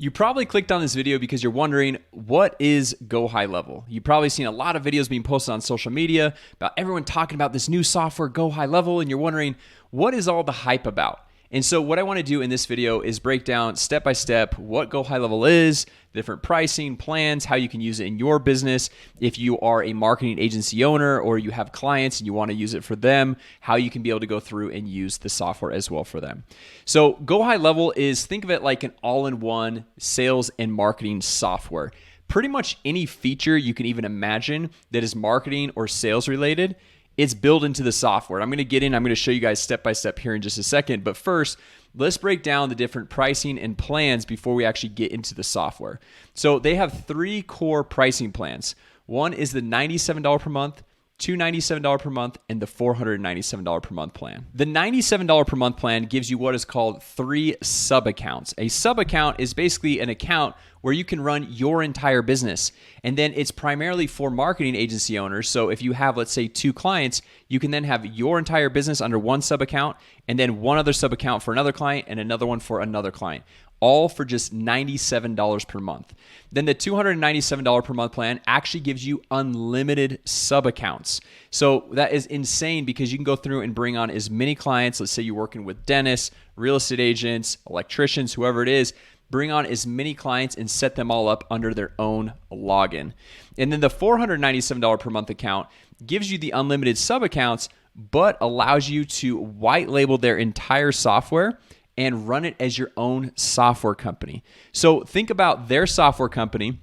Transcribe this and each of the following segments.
You probably clicked on this video because you're wondering, what is GoHighLevel? You've probably seen a lot of videos being posted on social media about everyone talking about this new software, GoHighLevel, and you're wondering, what is all the hype about? And so what I want to do in this video is break down step by step what GoHighLevel is, different pricing, plans, how you can use it in your business. If you are a marketing agency owner or you have clients and you want to use it for them, how you can be able to go through and use the software as well for them. So GoHighLevel is, think of it like an all-in-one sales and marketing software. Pretty much any feature you can even imagine that is marketing or sales related, it's built into the software. I'm going to show you guys step by step here in just a second. But first, let's break down the different pricing and plans before we actually get into the software. So they have three core pricing plans. One is the $97 per month, $297 per month, and the $497 per month plan. The $97 per month plan gives you what is called 3 sub-accounts. A sub-account is basically an account where you can run your entire business. And then it's primarily for marketing agency owners. So if you have, let's say, 2 clients, you can then have your entire business under one sub-account and then one other sub-account for another client and another one for another client, all for just $97 per month. Then the $297 per month plan actually gives you unlimited sub-accounts. So that is insane because you can go through and bring on as many clients. Let's say you're working with dentists, real estate agents, electricians, whoever it is. Bring on as many clients and set them all up under their own login. And then the $497 per month account gives you the unlimited sub-accounts, but allows you to white label their entire software and run it as your own software company. So think about their software company,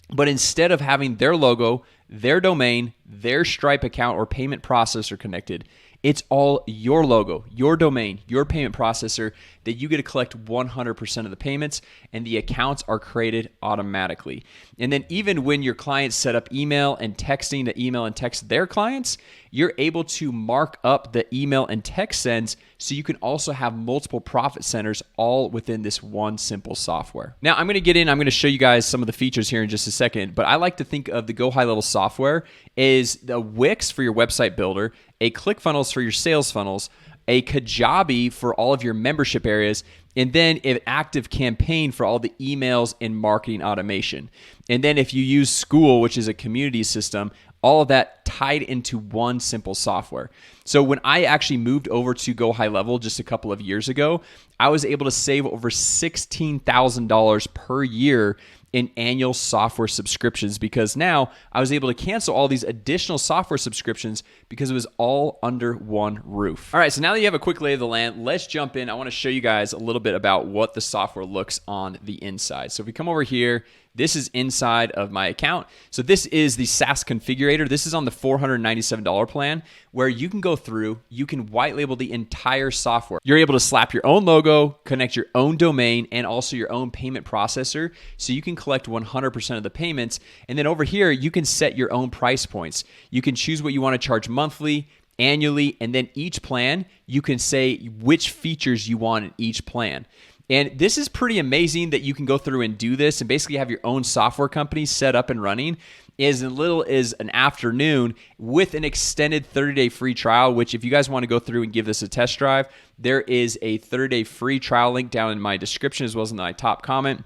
but instead of having their logo, their domain, their Stripe account or payment processor connected, it's all your logo, your domain, your payment processor that you get to collect 100% of the payments, and the accounts are created automatically. And then even when your clients set up email and texting to email and text their clients, you're able to mark up the email and text sends so you can also have multiple profit centers all within this one simple software. Now I'm going to show you guys some of the features here in just a second, but I like to think of the GoHighLevel software as the Wix for your website builder, a ClickFunnels for your sales funnels, a Kajabi for all of your membership areas, and then an active campaign for all the emails and marketing automation. And then if you use School, which is a community system, all of that tied into one simple software. So when I actually moved over to GoHighLevel just a couple of years ago, I was able to save over $16,000 per year in annual software subscriptions because now I was able to cancel all these additional software subscriptions because it was all under one roof. All right, so now that you have a quick lay of the land, let's jump in. I want to show you guys a little bit about what the software looks on the inside. So if we come over here, this is inside of my account. So this is the SaaS configurator. This is on the $497 plan where you can go through, you can white label the entire software. You're able to slap your own logo, connect your own domain, and also your own payment processor so you can collect 100% of the payments. And then over here, you can set your own price points. You can choose what you want to charge monthly, annually, and then each plan, you can say which features you want in each plan. And this is pretty amazing that you can go through and do this and basically have your own software company set up and running as little as an afternoon with an extended 30-day free trial, which if you guys want to go through and give this a test drive, there is a 30-day free trial link down in my description as well as in my top comment.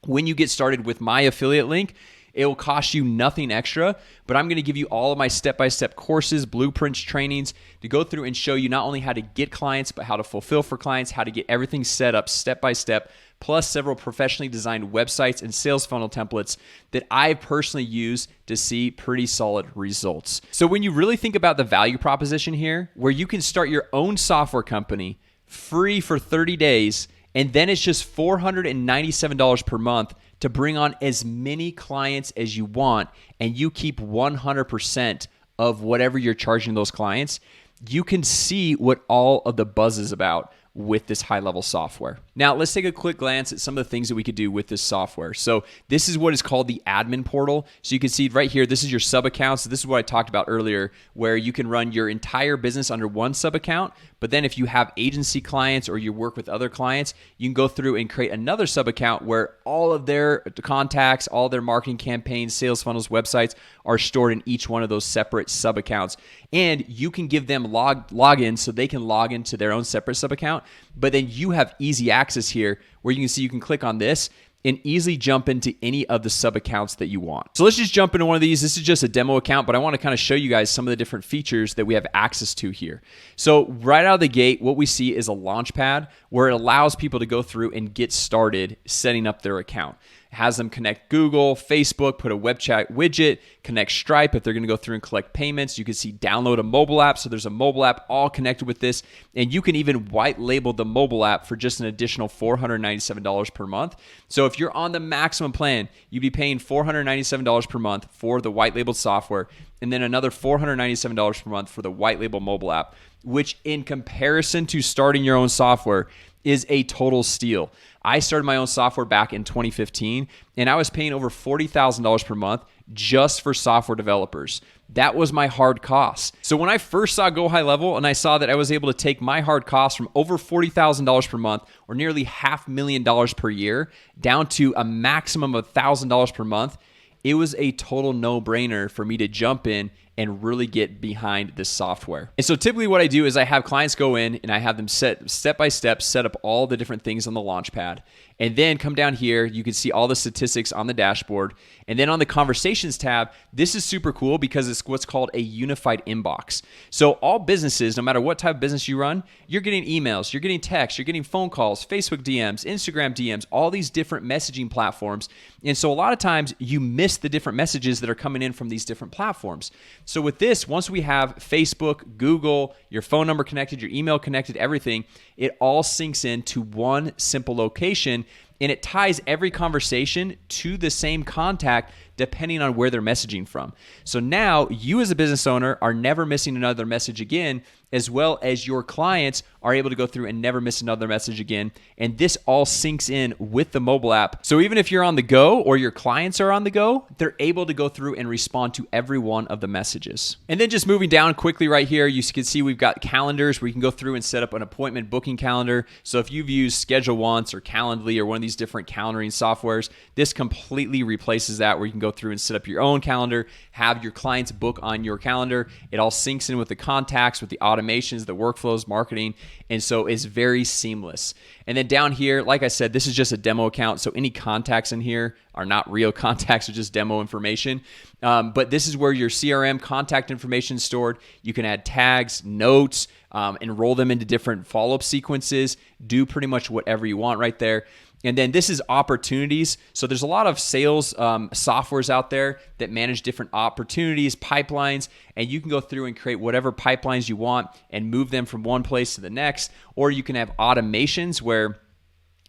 When you get started with my affiliate link, it will cost you nothing extra, but I'm going to give you all of my step-by-step courses, blueprints, trainings to go through and show you not only how to get clients, but how to fulfill for clients, how to get everything set up step-by-step, plus several professionally designed websites and sales funnel templates that I personally use to see pretty solid results. So when you really think about the value proposition here, where you can start your own software company free for 30 days, and then it's just $497 per month to bring on as many clients as you want, and you keep 100% of whatever you're charging those clients, you can see what all of the buzz is about with this HighLevel software. Now, let's take a quick glance at some of the things that we could do with this software. So this is what is called the admin portal. So you can see right here, this is your sub-account. So this is what I talked about earlier, where you can run your entire business under one sub-account. But then if you have agency clients or you work with other clients, you can go through and create another sub-account where all of their contacts, all their marketing campaigns, sales funnels, websites are stored in each one of those separate sub-accounts. And you can give them login so they can log into their own separate sub-account. But then you have easy access here where you can see you can click on this and easily jump into any of the sub accounts that you want. So let's just jump into one of these. This is just a demo account, but I want to kind of show you guys some of the different features that we have access to here. So right out of the gate, what we see is a launch pad where it allows people to go through and get started setting up their account. It has them connect Google, Facebook, put a web chat widget, connect Stripe if they're going to go through and collect payments. You can see download a mobile app. So there's a mobile app all connected with this. And you can even white label the mobile app for just an additional $497 per month. So if you're on the maximum plan, you'd be paying $497 per month for the white labeled software, and then another $497 per month for the white label mobile app, which in comparison to starting your own software is a total steal. I started my own software back in 2015, and I was paying over $40,000 per month just for software developers. That was my hard cost. So when I first saw GoHighLevel and I saw that I was able to take my hard costs from over $40,000 per month, or nearly $500,000 per year, down to a maximum of $1,000 per month, it was a total no-brainer for me to jump in and really get behind this software. And so typically what I do is I have clients go in and I have them step by step set up all the different things on the Launchpad. And then come down here, you can see all the statistics on the dashboard. And then on the Conversations tab, this is super cool because it's what's called a unified inbox. So all businesses, no matter what type of business you run, you're getting emails, you're getting texts, you're getting phone calls, Facebook DMs, Instagram DMs, all these different messaging platforms. And so a lot of times you miss the different messages that are coming in from these different platforms. So with this, once we have Facebook, Google, your phone number connected, your email connected, everything, it all syncs into one simple location, and it ties every conversation to the same contact depending on where they're messaging from. So now you as a business owner are never missing another message again, as well as your clients are able to go through and never miss another message again. And this all syncs in with the mobile app. So even if you're on the go or your clients are on the go, they're able to go through and respond to every one of the messages. And then just moving down quickly right here, you can see we've got calendars where you can go through and set up an appointment booking calendar. So if you've used Schedule Once or Calendly or one of these different calendaring softwares, this completely replaces that, where you can go through and set up your own calendar, have your clients book on your calendar. It all syncs in with the contacts, with the automations, the workflows, marketing, and so it's very seamless. And then down here, like I said, this is just a demo account, so any contacts in here are not real contacts, or just demo information. But this is where your CRM contact information is stored. You can add tags, notes, enroll them into different follow-up sequences, do pretty much whatever you want right there. And then this is opportunities. So there's a lot of sales softwares out there that manage different opportunities, pipelines, and you can go through and create whatever pipelines you want and move them from one place to the next. Or you can have automations where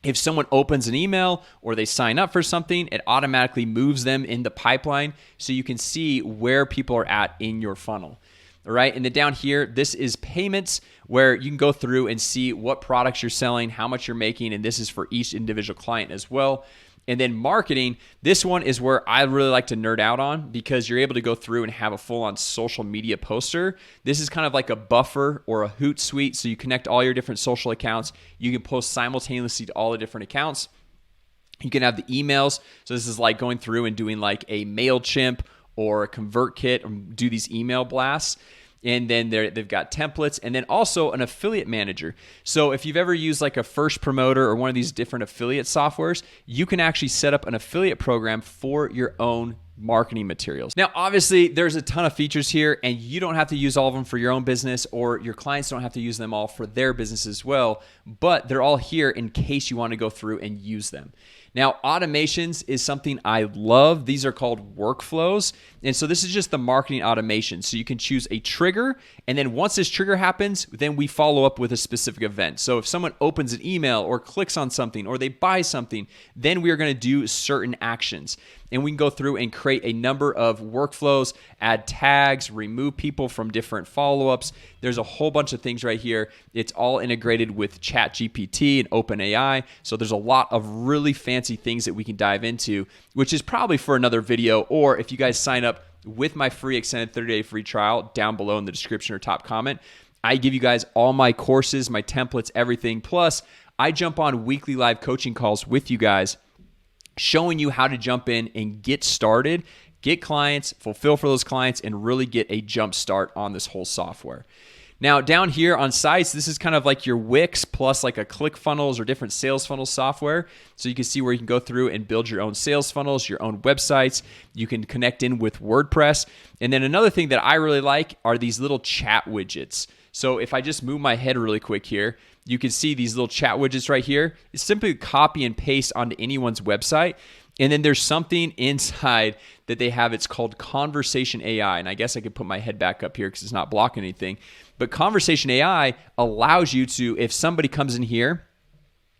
if someone opens an email or they sign up for something, it automatically moves them in the pipeline so you can see where people are at in your funnel. All right, and then down here, this is payments, where you can go through and see what products you're selling, how much you're making, and this is for each individual client as well. And then marketing, this one is where I really like to nerd out on, because you're able to go through and have a full-on social media poster. This is kind of like a buffer or a Hootsuite, so you connect all your different social accounts. You can post simultaneously to all the different accounts. You can have the emails, so this is like going through and doing like a MailChimp or a ConvertKit, or do these email blasts. And then they've got templates, and then also an affiliate manager. So if you've ever used like a First Promoter or one of these different affiliate softwares, you can actually set up an affiliate program for your own marketing materials. Now, obviously, there's a ton of features here, and you don't have to use all of them for your own business, or your clients don't have to use them all for their business as well, but they're all here in case you want to go through and use them. Now, automations is something I love. These are called workflows. And so this is just the marketing automation. So you can choose a trigger, and then once this trigger happens, then we follow up with a specific event. So if someone opens an email or clicks on something or they buy something, then we are going to do certain actions. And we can go through and create a number of workflows, add tags, remove people from different follow-ups. There's a whole bunch of things right here. It's all integrated with ChatGPT and OpenAI. So there's a lot of really fancy things that we can dive into, which is probably for another video, or if you guys sign up with my free extended 30-day free trial down below in the description or top comment, I give you guys all my courses, my templates, everything. Plus, I jump on weekly live coaching calls with you guys, showing you how to jump in and get started, get clients, fulfill for those clients, and really get a jump start on this whole software. Now down here on sites, this is kind of like your Wix plus like a ClickFunnels or different sales funnel software. So you can see where you can go through and build your own sales funnels, your own websites. You can connect in with WordPress. And then another thing that I really like are these little chat widgets. So if I just move my head really quick here, you can see these little chat widgets right here. It's simply copy and paste onto anyone's website. And then there's something inside that they have. It's called Conversation AI. And I guess I could put my head back up here because it's not blocking anything. But Conversation AI allows you to, if somebody comes in here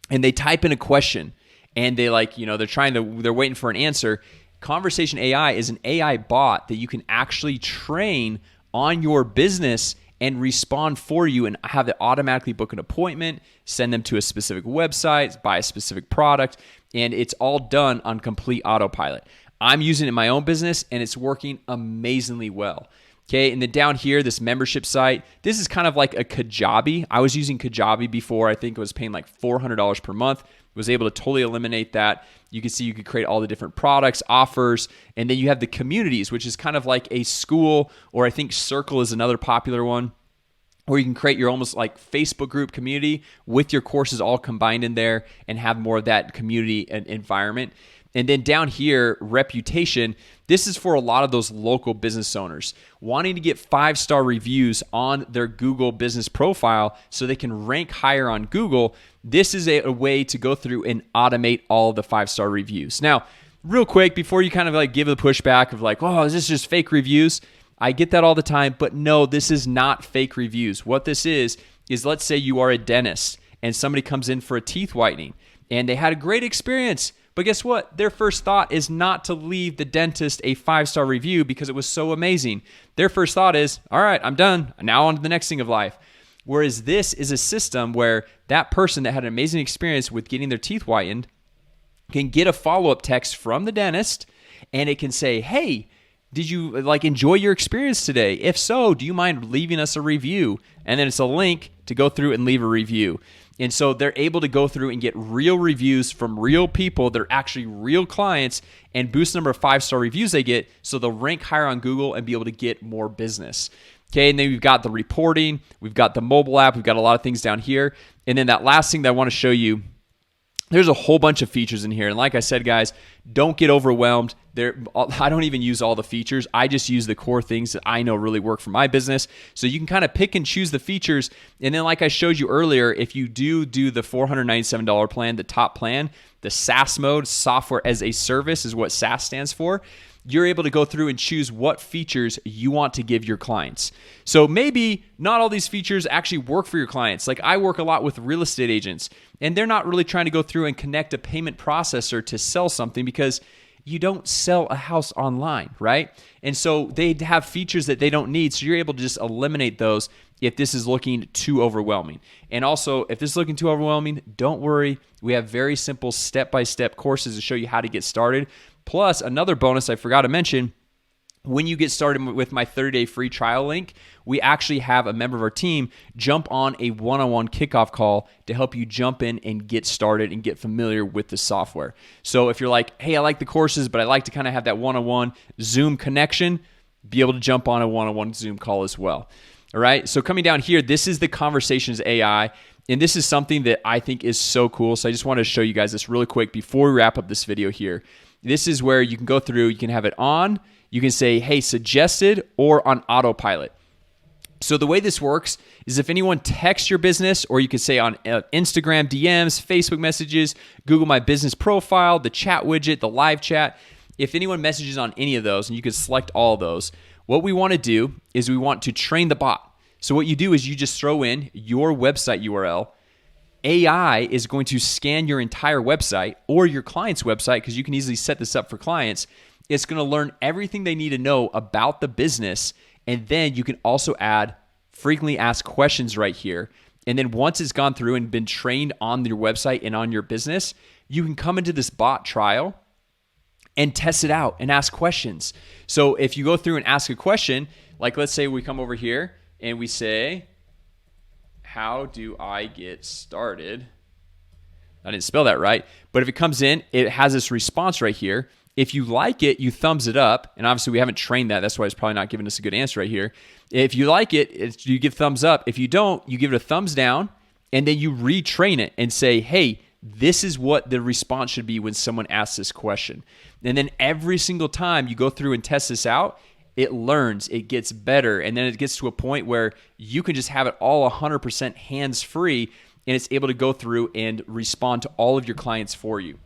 and they type in a question and they they're waiting for an answer. Conversation AI is an AI bot that you can actually train on your business and respond for you and have it automatically book an appointment, send them to a specific website, buy a specific product, and it's all done on complete autopilot. I'm using it in my own business and it's working amazingly well. Okay, and then down here, this membership site, this is kind of like a Kajabi. I was using Kajabi before. I think I was paying like $400 per month. Was able to totally eliminate that. You can see you could create all the different products, offers, and then you have the communities, which is kind of like a school, or I think Circle is another popular one, where you can create your almost like Facebook group community with your courses all combined in there and have more of that community environment. And then down here, reputation, this is for a lot of those local business owners wanting to get 5-star reviews on their Google business profile so they can rank higher on Google. This is a way to go through and automate all the 5-star reviews. Now, real quick, before you kind of like give the pushback of like, oh, is this just fake reviews? I get that all the time, but no, this is not fake reviews. What this is let's say you are a dentist and somebody comes in for a teeth whitening and they had a great experience. But guess what? Their first thought is not to leave the dentist a 5-star review because it was so amazing. Their first thought is, all right, I'm done. Now on to the next thing of life. Whereas this is a system where that person that had an amazing experience with getting their teeth whitened can get a follow-up text from the dentist and it can say, hey, did you enjoy your experience today? If so, do you mind leaving us a review? And then it's a link to go through and leave a review. And so they're able to go through and get real reviews from real people. They're actually real clients and boost the number of 5-star reviews they get so they'll rank higher on Google and be able to get more business. Okay, and then we've got the reporting. We've got the mobile app. We've got a lot of things down here. And then that last thing that I want to show you, there's a whole bunch of features in here. And like I said, guys, don't get overwhelmed. I don't even use all the features. I just use the core things that I know really work for my business. So you can kind of pick and choose the features. And then like I showed you earlier, if you do the $497 plan, the top plan, the SaaS mode, software as a service is what SaaS stands for. You're able to go through and choose what features you want to give your clients. So maybe not all these features actually work for your clients. Like I work a lot with real estate agents, and they're not really trying to go through and connect a payment processor to sell something because you don't sell a house online, right? And so they have features that they don't need. So you're able to just eliminate those if this is looking too overwhelming. And also, if this is looking too overwhelming, don't worry. We have very simple step-by-step courses to show you how to get started. Plus, another bonus I forgot to mention, when you get started with my 30-day free trial link, we actually have a member of our team jump on a one-on-one kickoff call to help you jump in and get started and get familiar with the software. So if you're like, hey, I like the courses, but I like to kind of have that one-on-one Zoom connection, be able to jump on a one-on-one Zoom call as well. All right, so coming down here, this is the Conversations AI, and this is something that I think is so cool. So I just wanted to show you guys this really quick before we wrap up this video here. This is where you can go through, you can have it on, you can say, hey, suggested or on autopilot. So the way this works is if anyone texts your business, or you could say on Instagram DMs, Facebook messages, Google My Business profile, the chat widget, the live chat, if anyone messages on any of those, and you can select all of those, what we want to do is we want to train the bot. So what you do is you just throw in your website URL. AI is going to scan your entire website or your client's website, because you can easily set this up for clients. It's going to learn everything they need to know about the business. And then you can also add frequently asked questions right here. And then once it's gone through and been trained on your website and on your business, you can come into this bot trial and test it out and ask questions. So if you go through and ask a question, like let's say we come over here and we say, how do I get started? I didn't spell that right. But if it comes in, it has this response right here. If you like it, you thumbs it up. And obviously we haven't trained that. That's why it's probably not giving us a good answer right here. If you like it, you give thumbs up. If you don't, you give it a thumbs down, and then you retrain it and say, hey, this is what the response should be when someone asks this question. And then every single time you go through and test this out, it learns, it gets better, and then it gets to a point where you can just have it all 100% hands-free, and it's able to go through and respond to all of your clients for you.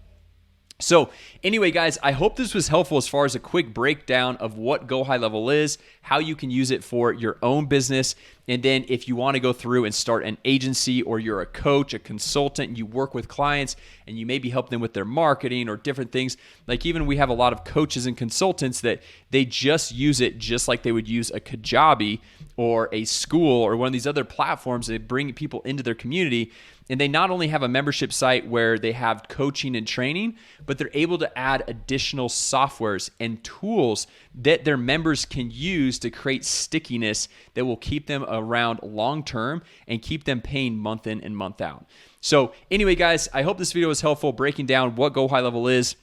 So anyway, guys, I hope this was helpful as far as a quick breakdown of what GoHighLevel is, how you can use it for your own business, and then if you want to go through and start an agency, or you're a coach, a consultant, and you work with clients and you maybe help them with their marketing or different things. Like even we have a lot of coaches and consultants that they just use it just like they would use a Kajabi or a school or one of these other platforms that bring people into their community. And they not only have a membership site where they have coaching and training, but they're able to add additional softwares and tools that their members can use to create stickiness that will keep them around long term and keep them paying month in and month out. So anyway, guys, I hope this video was helpful breaking down what GoHighLevel is,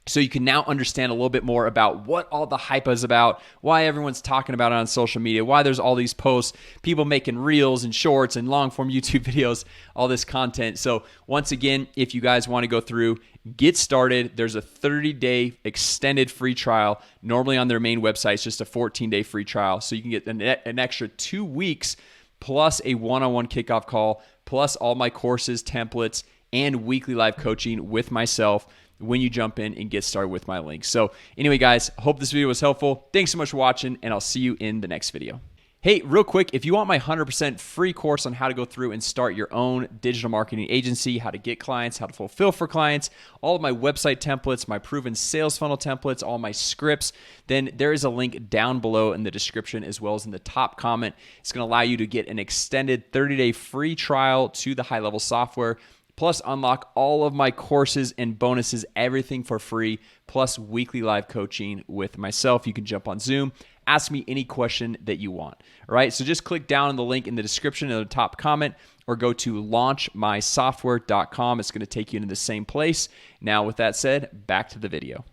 so you can now understand a little bit more about what all the hype is about, why everyone's talking about it on social media, why there's all these posts, people making reels and shorts and long form YouTube videos, all this content. So once again, if you guys want to go through, get started. There's a 30-day extended free trial. Normally on their main website, it's just a 14-day free trial. So you can get an extra 2 weeks plus a one-on-one kickoff call, plus all my courses, templates, and weekly live coaching with myself when you jump in and get started with my links. So anyway, guys, hope this video was helpful. Thanks so much for watching, and I'll see you in the next video. Hey, real quick, if you want my 100% free course on how to go through and start your own digital marketing agency, how to get clients, how to fulfill for clients, all of my website templates, my proven sales funnel templates, all my scripts, then there is a link down below in the description as well as in the top comment. It's going to allow you to get an extended 30-day free trial to the HighLevel software, plus unlock all of my courses and bonuses, everything for free, plus weekly live coaching with myself. You can jump on Zoom, ask me any question that you want. All right, so just click down on the link in the description in the top comment, or go to launchmysoftware.com. It's going to take you into the same place. Now, with that said, back to the video.